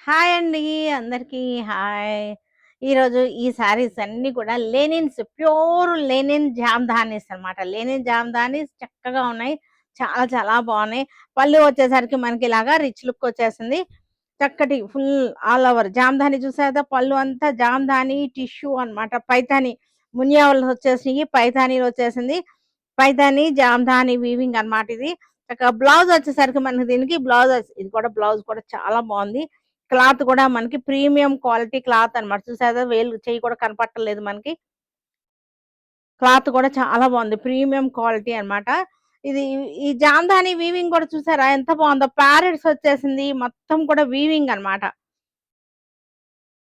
Hi అండి. అందరికీ hi. ఈరోజు ఈ శారీస్ అన్నీ కూడా లెనిన్స్, ప్యూర్ లెనిన్ జామ్దానీస్ అనమాట. లెనిన్ జామ్దానీస్ చక్కగా ఉన్నాయి. చాలా చాలా బాగున్నాయి. పళ్ళు వచ్చేసరికి మనకి ఇలాగా రిచ్ లుక్ వచ్చేసింది. చక్కటి ఫుల్ ఆల్ ఓవర్ జామ్దాని చూసారా, పళ్ళు అంతా జామ్దాని టిష్యూ అన్నమాట. పైతాని మునియాలు వచ్చేసినాయి, పైతానీలు వచ్చేసింది. పైతాని జామ్దాని వీవింగ్ అన్నమాట ఇది. చక్కగా బ్లౌజ్ వచ్చేసరికి మనకి దీనికి ఇది కూడా బ్లౌజ్ కూడా చాలా బాగుంది. క్లాత్ కూడా మనకి ప్రీమియం క్వాలిటీ క్లాత్ అన్నమాట. చూసారా, వేలు చెయ్యి కూడా కనపట్టలేదు మనకి. క్లాత్ కూడా చాలా బాగుంది, ప్రీమియం క్వాలిటీ అన్నమాట. ఇది ఈ జామ్దాని వీవింగ్ కూడా చూసారా ఎంత బాగుందో. ప్యారెట్స్ వచ్చేసింది, మొత్తం కూడా వీవింగ్ అన్నమాట.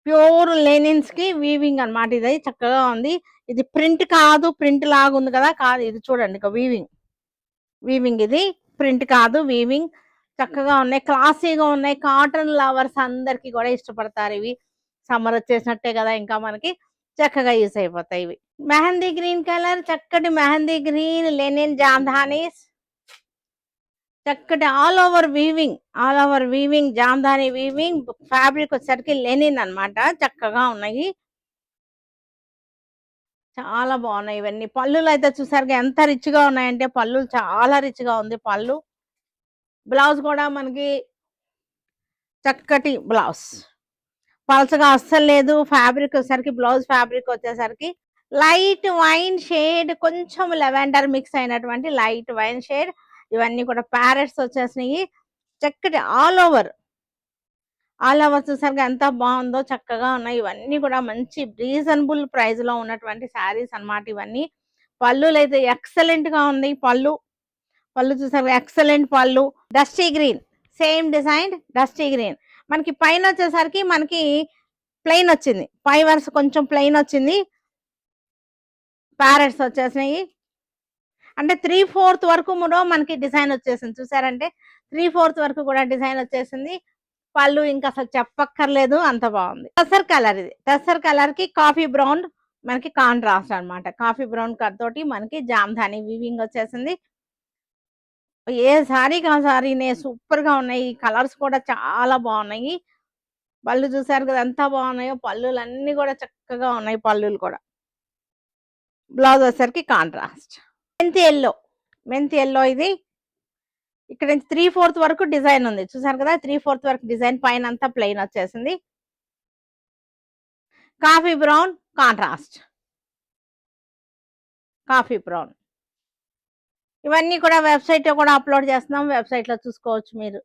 ప్యూర్ లెనిన్స్ కి వీవింగ్ అన్నమాట. ఇది చక్కగా ఉంది. ఇది ప్రింట్ కాదు, ప్రింట్ లాగా ఉంది కదా, కాదు ఇది చూడండి ఇక వీవింగ్. వీవింగ్ ఇది ప్రింట్ కాదు, వీవింగ్. చక్కగా ఉన్నాయి, క్లాసీగా ఉన్నాయి. కాటన్ లవర్స్ అందరికి కూడా ఇష్టపడతారు ఇవి. సమ్మర్ వచ్చేసినట్టే కదా, ఇంకా మనకి చక్కగా యూస్ అయిపోతాయి ఇవి. మెహందీ గ్రీన్ కలర్, చక్కటి మెహందీ గ్రీన్ లెనిన్ జామ్దానీస్. చక్కటి all over weaving jamdani weaving. Fabric వచ్చేసరికి లెనిన్ అన్నమాట. చక్కగా ఉన్నాయి, చాలా బాగున్నాయి ఇవన్నీ. పళ్ళులు అయితే చూసారుగా ఎంత రిచ్ గా ఉన్నాయంటే, పళ్ళు చాలా రిచ్ గా ఉంది పళ్ళు. బ్లౌజ్ కూడా మనకి చక్కటి బ్లౌజ్, పలచగా అస్సలు లేదు. ఫ్యాబ్రిక్ వచ్చేసరికి బ్లౌజ్ ఫ్యాబ్రిక్ వచ్చేసరికి లైట్ వైన్ షేడ్, కొంచెం లెవెండర్ మిక్స్ అయినటువంటి లైట్ వైన్ షేడ్. ఇవన్నీ కూడా ప్యారెట్స్ వచ్చేసినాయి. చక్కటి ఆల్ ఓవర్ చూసరికి ఎంత బాగుందో, చక్కగా ఉన్నాయి. ఇవన్నీ కూడా మంచి రీజనబుల్ ప్రైస్ లో ఉన్నటువంటి శారీస్ అన్నమాట ఇవన్నీ. పళ్ళులు అయితే ఎక్సలెంట్ గా ఉంది. పళ్ళు చూసారు, ఎక్సలెంట్ పళ్ళు. Dusty green, same design dusty green. మనకి పైన వచ్చేసరికి మనకి ప్లెయిన్ వచ్చింది, పై వరుస కొంచెం ప్లెయిన్ వచ్చింది. ప్యారెట్స్ వచ్చేసినాయి. అంటే 3/4 వరకు కూడా మనకి డిజైన్ వచ్చేసింది. చూసారంటే 3/4 వరకు కూడా డిజైన్ వచ్చేసింది. పళ్ళు ఇంకా అసలు చెప్పక్కర్లేదు, అంత బాగుంది. టసర్ కలర్, ఇది టసర్ కలర్ కి కాఫీ బ్రౌన్ మనకి కాంట్రాస్ట్ అన్నమాట. కాఫీ బ్రౌన్ కలర్ తోటి మనకి జామ్దాని వీవింగ్ వచ్చేసింది. ఏ సారీకి ఆ సారీనే సూపర్ గా ఉన్నాయి. ఈ కలర్స్ కూడా చాలా బాగున్నాయి. పళ్ళు చూసారు కదా ఎంత బాగున్నాయో, పళ్ళులన్నీ కూడా చక్కగా ఉన్నాయి. పళ్ళులు కూడా బ్లౌజ్ వచ్చేసరికి కాంట్రాస్ట్ మెంతి ఎల్లో ఇది. ఇక్కడ నుంచి 3/4 వరకు డిజైన్ ఉంది. చూసారు కదా, 3/4 వరకు డిజైన్, పైన అంతా ప్లెయిన్ వచ్చేసింది. Coffee brown contrast, coffee brown. ఇవన్నీ కూడా వెబ్సైట్ లో కూడా అప్లోడ్ చేస్తున్నాం, వెబ్సైట్ లో చూసుకోవచ్చు మీరు.